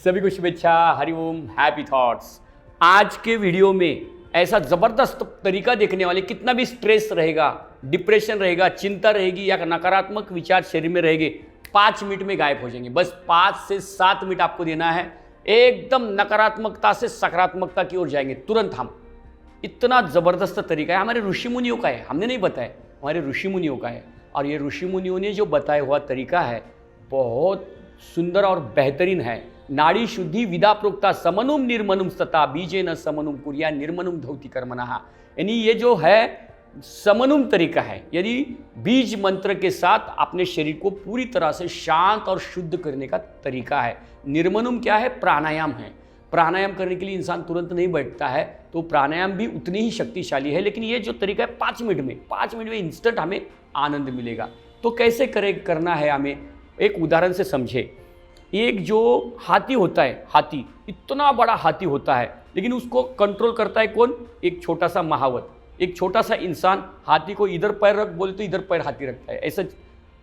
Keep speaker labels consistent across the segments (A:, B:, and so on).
A: सभी को शुभेच्छा, हरिओम, हैप्पी थॉट्स। आज के वीडियो में ऐसा ज़बरदस्त तरीका देखने वाले, कितना भी स्ट्रेस रहेगा, डिप्रेशन रहेगा, चिंता रहेगी या नकारात्मक विचार शरीर में रहेंगे, 5 मिनट में गायब हो जाएंगे। बस 5 से 7 मिनट आपको देना है, एकदम नकारात्मकता से सकारात्मकता की ओर जाएंगे तुरंत हम। इतना ज़बरदस्त तरीका है, हमारे ऋषि मुनियों का है, हमने नहीं बताया, हमारे ऋषि मुनियों का है। और ये ऋषि मुनियों ने जो बताया हुआ तरीका है बहुत सुंदर और बेहतरीन है। नाड़ी शुद्धि विदा प्रोक्ता समनुम निर्मनुम सता बीजे न समनुम कुरिया निर्मनुम धौति कर्मणः। यानी ये जो है समनुम तरीका है, यदि बीज मंत्र के साथ अपने शरीर को पूरी तरह से शांत और शुद्ध करने का तरीका है। निर्मनुम क्या है? प्राणायाम है। प्राणायाम करने के लिए इंसान तुरंत नहीं बैठता है, तो प्राणायाम भी उतनी ही शक्तिशाली है। लेकिन ये जो तरीका है 5 मिनट में इंस्टेंट हमें आनंद मिलेगा। तो कैसे करना है हमें, एक उदाहरण से समझे। एक जो हाथी होता है, हाथी इतना बड़ा हाथी होता है, लेकिन उसको कंट्रोल करता है कौन? एक छोटा सा महावत, एक छोटा सा इंसान। हाथी को इधर पैर रख बोले तो इधर पैर हाथी रखता है। ऐसा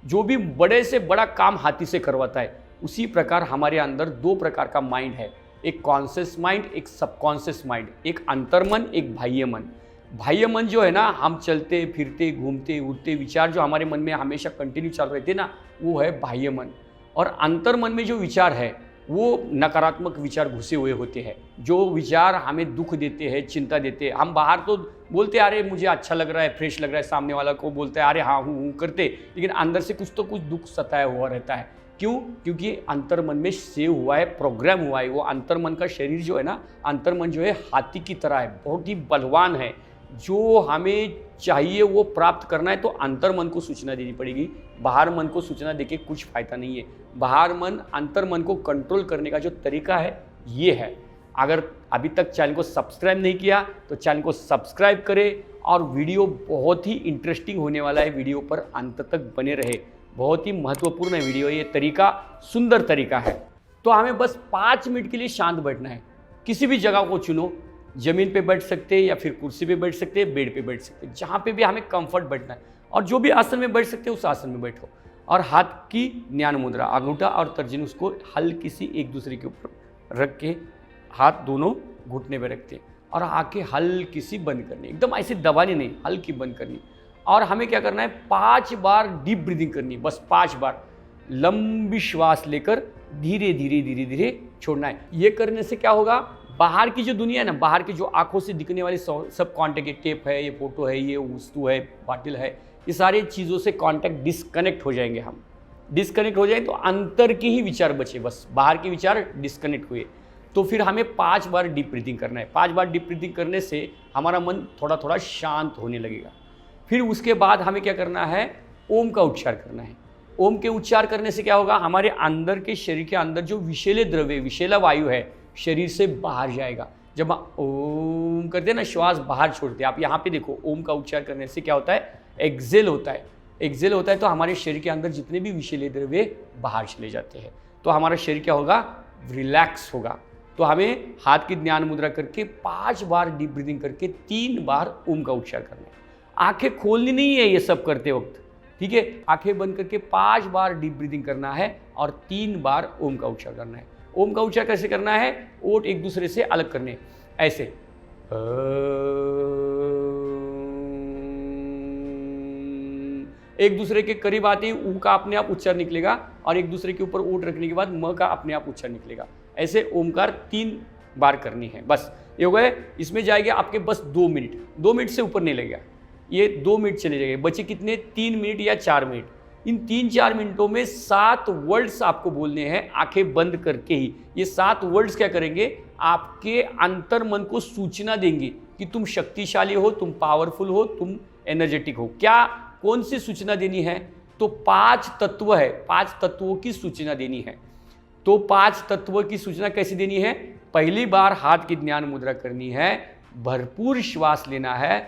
A: जो भी बड़े से बड़ा काम हाथी से करवाता है, उसी प्रकार हमारे अंदर 2 प्रकार का माइंड है, एक कॉन्शियस माइंड, एक सबकॉन्शियस माइंड, एक अंतर्मन, एक बाह्य मन। बाह्य मन जो है ना, हम चलते फिरते घूमते उठते विचार जो हमारे मन में हमेशा कंटिन्यू चल रहे थे ना, वो है बाह्य मन। और अंतर्मन में जो विचार है वो नकारात्मक विचार घुसे हुए होते हैं, जो विचार हमें दुख देते हैं, चिंता देते हैं। हम बाहर तो बोलते अरे मुझे अच्छा लग रहा है, फ्रेश लग रहा है, सामने वाला को बोलते हैं अरे हाँ हूँ करते, लेकिन अंदर से कुछ तो कुछ दुख सताया हुआ रहता है। क्यों? क्योंकि अंतर्मन में सेव हुआ है, प्रोग्राम हुआ है। वो अंतर्मन का शरीर जो है ना, अंतर्मन जो है हाथी की तरह है, बहुत ही बलवान है। जो हमें चाहिए वो प्राप्त करना है तो अंतर्मन को सूचना देनी पड़ेगी। बाहर मन को सूचना देके कुछ फायदा नहीं है। बाहर मन अंतर्मन को कंट्रोल करने का जो तरीका है ये है। अगर अभी तक चैनल को सब्सक्राइब नहीं किया तो चैनल को सब्सक्राइब करें, और वीडियो बहुत ही इंटरेस्टिंग होने वाला है, वीडियो पर अंत तक बने रहे। बहुत ही महत्वपूर्ण है वीडियो, ये तरीका सुंदर तरीका है। तो हमें बस 5 मिनट के लिए शांत बैठना है। किसी भी जगह को चुनो, ज़मीन पे बैठ सकते हैं या फिर कुर्सी पे बैठ सकते हैं, बेड पे बैठ सकते हैं, जहाँ पे भी हमें कंफर्ट बैठना है। और जो भी आसन में बैठ सकते हैं उस आसन में बैठो। और हाथ की ज्ञान मुद्रा, अंगूठा और तर्जनी उसको हल्की सी एक दूसरे के ऊपर रख के हाथ दोनों घुटने पे रखते हैं, और आंखें हल्की सी बंद करनी, एकदम ऐसे दबानी नहीं, हल्की बंद करनी। और हमें क्या करना है, 5 बार डीप ब्रीदिंग करनी, बस 5 बार लंबी श्वास लेकर धीरे धीरे धीरे धीरे छोड़ना है। ये करने से क्या होगा, बाहर की जो दुनिया है ना, बाहर की जो आंखों से दिखने वाली सब कांटेक्ट, टेप है, ये फोटो है, ये वस्तु है, बाटिल है, ये सारी चीज़ों से कांटेक्ट डिस्कनेक्ट हो जाएंगे। हम डिस्कनेक्ट हो जाए तो अंतर के ही विचार बचे, बस बाहर के विचार डिस्कनेक्ट हुए। तो फिर हमें 5 बार डीप ब्रीदिंग करना है। 5 बार डीप ब्रीदिंग करने से हमारा मन थोड़ा थोड़ा शांत होने लगेगा। फिर उसके बाद हमें क्या करना है, ओम का उच्चार करना है। ओम के उच्चार करने से क्या होगा, हमारे अंदर के शरीर के अंदर जो विषैले द्रव्य, विषैला वायु है, शरीर से बाहर जाएगा। जब हम ओम करते हैं ना, श्वास बाहर छोड़ते हैं, आप यहाँ पे देखो, ओम का उच्चार करने से क्या होता है, एक्सेल होता है। एक्सेल होता है तो हमारे शरीर के अंदर जितने भी विषैले द्रव्य बाहर चले जाते हैं, तो हमारा शरीर क्या होगा, रिलैक्स होगा। तो हमें हाथ की ध्यान मुद्रा करके 5 बार डीप ब्रीदिंग करके 3 बार ओम का उच्चार करना है। आंखें खोलनी नहीं है ये सब करते वक्त, ठीक है। आंखें बंद करके 5 बार डीप ब्रीदिंग करना है और 3 बार ओम का उच्चार करना है। ओम का उच्चार कैसे करना है, ओठ एक दूसरे से अलग करने, ऐसे एक दूसरे के करीब आते ही ऊ का अपने आप उच्चार निकलेगा, और एक दूसरे के ऊपर ओठ रखने के बाद म का अपने आप उच्चार निकलेगा। ऐसे ओमकार 3 बार करनी है, बस ये हो गए। इसमें जाएगा आपके बस 2 मिनट, 2 मिनट से ऊपर नहीं लगेगा, ये 2 मिनट चले जाएंगे। बचे कितने, 3 मिनट या 4 मिनट। इन 3-4 मिनटों में 7 वर्ड्स आपको बोलने हैं, आंखें बंद करके ही। ये 7 वर्ड्स क्या करेंगे, आपके अंतर्मन को सूचना देंगे कि तुम शक्तिशाली हो, तुम पावरफुल हो, तुम एनर्जेटिक हो। क्या, कौन सी सूचना देनी है, तो 5 तत्व है, 5 तत्वों की सूचना देनी है। तो 5 तत्वों की सूचना कैसे देनी है, पहली बार हाथ की ध्यान मुद्रा करनी है, भरपूर श्वास लेना है,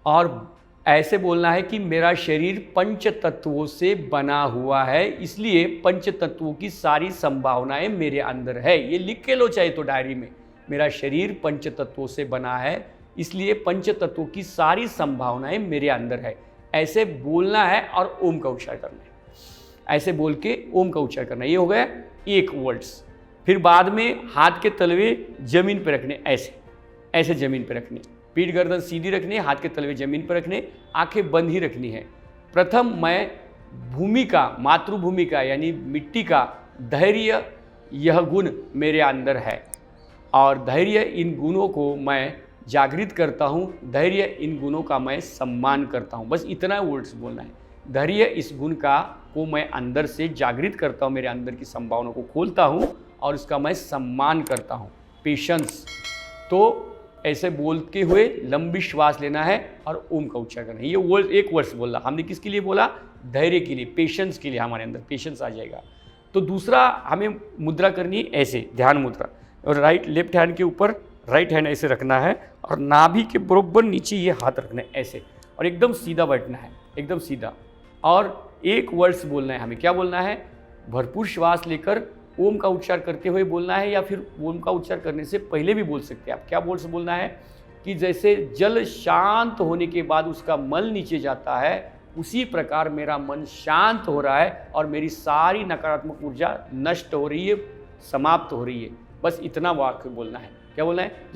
A: और ऐसे बोलना है कि मेरा शरीर 5 तत्वों से बना हुआ है, इसलिए 5 तत्वों की सारी संभावनाएं मेरे अंदर है। ये लिख के लो चाहे तो डायरी में, मेरा शरीर 5 तत्वों से बना है, इसलिए 5 तत्वों की सारी संभावनाएं मेरे अंदर है। ऐसे बोलना है और ओम का उच्चार करना है। ऐसे बोल के ओम का उच्चार करना है। ये हो गया 1 वर्ड्स। फिर बाद में हाथ के तलवे जमीन पर रखने, ऐसे ऐसे जमीन पर रखने, पीठ गर्दन सीधी रखनी, हाथ के तलवे जमीन पर रखने, आंखें बंद ही रखनी है। प्रथम मैं भूमि का, मातृभूमि का यानी मिट्टी का धैर्य, यह गुण मेरे अंदर है और धैर्य इन गुणों को मैं जागृत करता हूँ, धैर्य इन गुणों का मैं सम्मान करता हूँ। बस इतना वर्ड्स बोलना है। धैर्य इस गुण का को मैं अंदर से जागृत करता हूँ, मेरे अंदर की संभावनाओं को खोलता हूँ और उसका मैं सम्मान करता हूँ। पेशेंस, तो ऐसे बोलते हुए लंबी श्वास लेना है और ओम का उच्चारण करना है। ये वर्ड एक वर्ड्स बोला हमने, किसके लिए बोला? धैर्य के लिए, पेशेंस के लिए। हमारे अंदर पेशेंस आ जाएगा। तो दूसरा हमें मुद्रा करनी है ऐसे, ध्यान मुद्रा, और राइट लेफ्ट हैंड के ऊपर राइट हैंड ऐसे रखना है और नाभि के बराबर नीचे ये हाथ रखना है ऐसे, और एकदम सीधा बैठना है, एकदम सीधा। और एक वर्ड्स बोलना है हमें। क्या बोलना है? भरपूर श्वास लेकर ओम का उच्चार करते हुए बोलना है, या फिर ओम का उच्चार करने से पहले भी बोल सकते हैं आप। क्या वर्ड्स बोलना है कि जैसे जल शांत होने के बाद उसका मल नीचे जाता है, उसी प्रकार मेरा मन शांत हो रहा है और मेरी सारी नकारात्मक ऊर्जा नष्ट हो रही है, समाप्त हो रही है। बस इतना वाक्य बोलना है। क्या बोलना है?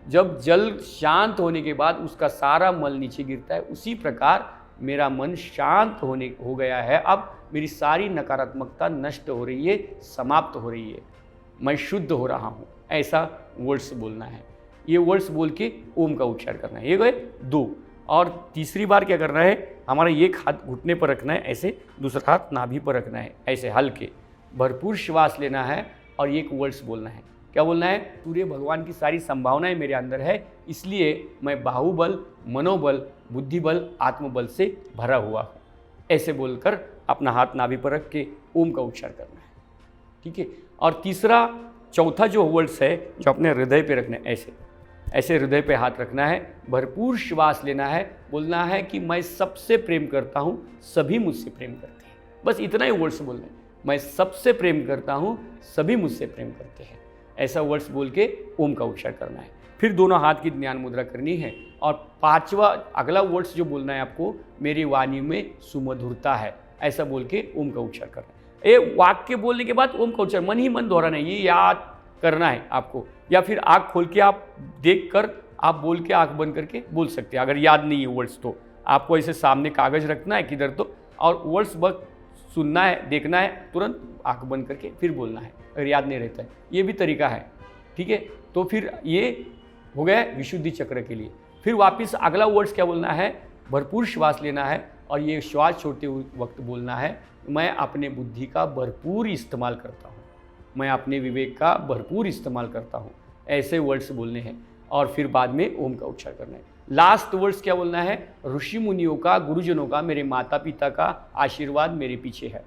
A: जब जल शांत होने के बाद उसका सारा मल नीचे गिरता है, उसी प्रकार मेरा मन शांत हो गया है, अब मेरी सारी नकारात्मकता नष्ट हो रही है, समाप्त हो रही है, मैं शुद्ध हो रहा हूँ। ऐसा वर्ड्स बोलना है। ये वर्ड्स बोल के ओम का उच्चार करना है। ये गए 2। और तीसरी बार क्या करना है? हमारा एक हाथ घुटने पर रखना है ऐसे, दूसरा हाथ नाभि पर रखना है ऐसे, हल्के भरपूर श्वास लेना है और एक वर्ड्स बोलना है। क्या बोलना है? सूर्य भगवान की सारी संभावनाएं मेरे अंदर है, इसलिए मैं बाहुबल, मनोबल, बुद्धिबल, आत्मबल से भरा हुआ हूँ। ऐसे बोलकर अपना हाथ नाभि पर रख के ओम का उच्चार करना है। ठीक है। और चौथा जो वर्ड्स है जो अपने हृदय पे रखना है, ऐसे ऐसे हृदय पे हाथ रखना है, भरपूर श्वास लेना है, बोलना है कि मैं सबसे प्रेम करता हूँ, सभी मुझसे प्रेम करते हैं। बस इतना ही वर्ड्स बोलना है। मैं सबसे प्रेम करता हूँ, सभी मुझसे प्रेम करते हैं। ऐसा वर्ड्स बोल के ओम का उच्चार करना है। फिर दोनों हाथ की ध्यान मुद्रा करनी है। और पांचवा अगला वर्ड्स जो बोलना है आपको, मेरी वाणी में सुमधुरता है, ऐसा बोल के ओम का उच्चार करना है। ये वाक्य बोलने के बाद ओम का उच्चार मन ही मन दोहराना है, ये याद करना है आपको। या फिर आँख खोल के आप देख कर आप बोल के आँख बंद करके बोल सकते हैं। अगर याद नहीं है वर्ड्स तो आपको ऐसे सामने कागज रखना है किधर तो, और वर्ड्स बस सुनना है, देखना है, तुरंत आँख बंद करके फिर बोलना है अगर याद नहीं रहता है। ये भी तरीका है। ठीक है। तो फिर ये हो गया विशुद्धि चक्र के लिए। फिर वापस अगला वर्ड्स क्या बोलना है? भरपूर श्वास लेना है और ये श्वास छोड़ते वक्त बोलना है, मैं अपने बुद्धि का भरपूर इस्तेमाल करता हूँ, मैं अपने विवेक का भरपूर इस्तेमाल करता हूँ। ऐसे वर्ड्स बोलने हैं और फिर बाद में ओम का उच्चार करना है। लास्ट वर्ड्स क्या बोलना है? ऋषि मुनियों का, गुरुजनों का, मेरे माता पिता का आशीर्वाद मेरे पीछे है।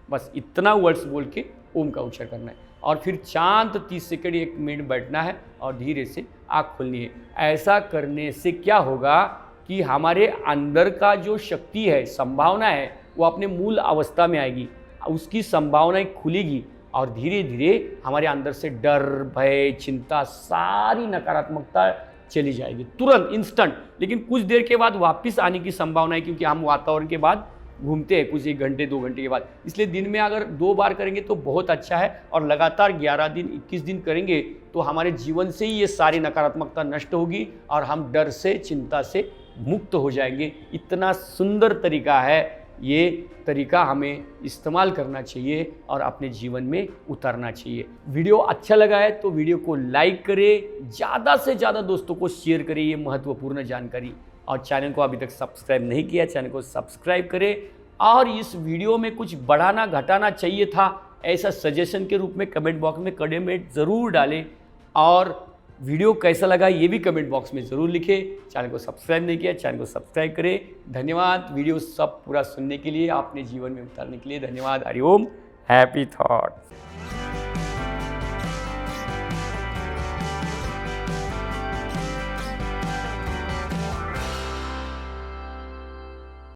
A: बस इतना वर्ड्स बोल के ओम का उच्चार करना है और फिर शांत 30 सेकंड 1 मिनट बैठना है और धीरे से आँख खोलनी है। ऐसा करने से क्या होगा कि हमारे अंदर का जो शक्ति है, संभावना है, वो अपने मूल अवस्था में आएगी, उसकी संभावनाएं खुलेगी और धीरे धीरे हमारे अंदर से डर, भय, चिंता, सारी नकारात्मकता चली जाएगी तुरंत, इंस्टेंट। लेकिन कुछ देर के बाद वापस आने की संभावना है, क्योंकि हम वातावरण के बाद घूमते हैं कुछ 1 घंटे 2 घंटे के बाद। इसलिए दिन में अगर 2 बार करेंगे तो बहुत अच्छा है, और लगातार 11 दिन 21 दिन करेंगे तो हमारे जीवन से ही ये सारी नकारात्मकता नष्ट होगी और हम डर से, चिंता से मुक्त हो जाएंगे। इतना सुंदर तरीका है, ये तरीका हमें इस्तेमाल करना चाहिए और अपने जीवन में उतारना चाहिए। वीडियो अच्छा लगा है तो वीडियो को लाइक करें, ज़्यादा से ज़्यादा दोस्तों को शेयर करें ये महत्वपूर्ण जानकारी, और चैनल को अभी तक सब्सक्राइब नहीं किया, चैनल को सब्सक्राइब करें। और इस वीडियो में कुछ बढ़ाना घटाना चाहिए था, ऐसा सजेशन के रूप में कमेंट बॉक्स में कमेंट ज़रूर डालें। और वीडियो कैसा लगा ये भी कमेंट बॉक्स में ज़रूर लिखें। चैनल को सब्सक्राइब नहीं किया, चैनल को सब्सक्राइब करें। धन्यवाद वीडियो सब पूरा सुनने के लिए, आपने जीवन में उतारने के लिए धन्यवाद। हरि ओम, हैप्पी थॉट्स।